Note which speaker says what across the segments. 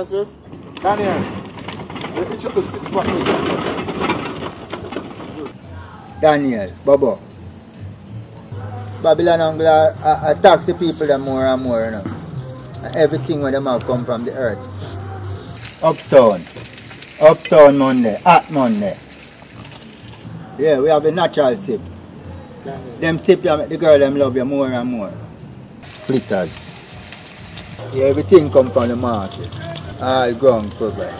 Speaker 1: Mr. Swift. Daniel, let me check the sit back, Mr. Swift.
Speaker 2: Daniel, Bobo. Babylon Angler attacks the people them more and more, you know. And everything when them have come from the earth. Uptown Monday, hot Monday. Yeah, we have a natural sip. Them sip you make the girl them love you more and more. Fritters. Yeah, everything come from the market. All ground cover.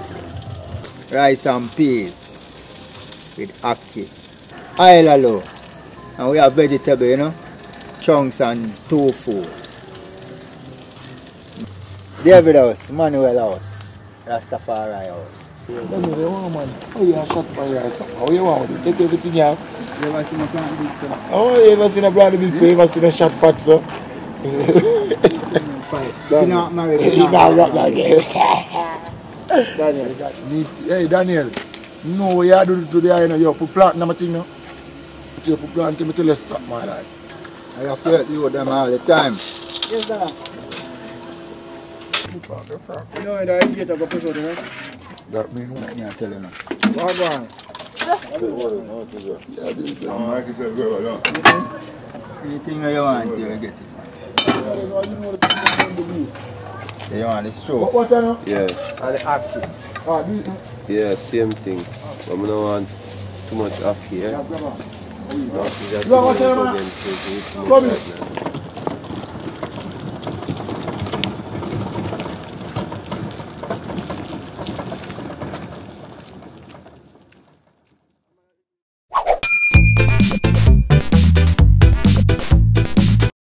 Speaker 2: Rice and peas with ackee. Oil. And we have vegetable, you know. Chunks and tofu. David House, Manuel House, Rastafari House.
Speaker 1: Man. Oh, you have cut my rice. How you want to take everything out?
Speaker 2: You ever seen a plant big son?
Speaker 1: Oh, you ever seen a brand big son? You ever seen a shot fat son?
Speaker 2: If you're not married,
Speaker 1: you're not rock like it. Daniel. Hey, Daniel. No, what you do today, you know, you put plant in my thing now. You put plant in my till you stop, my life.
Speaker 2: I have to help you with them all the time.
Speaker 1: Yes, sir.
Speaker 2: You know that I get a go push out there?
Speaker 1: That means
Speaker 2: what? I tell you now.
Speaker 1: What one?
Speaker 2: Yeah, this is anything you want, you get it. You want the stroke?
Speaker 1: What now?
Speaker 3: Yeah.
Speaker 2: Or the ackee?
Speaker 3: Yeah, same thing. But I don't want too much ackee, eh?
Speaker 1: Come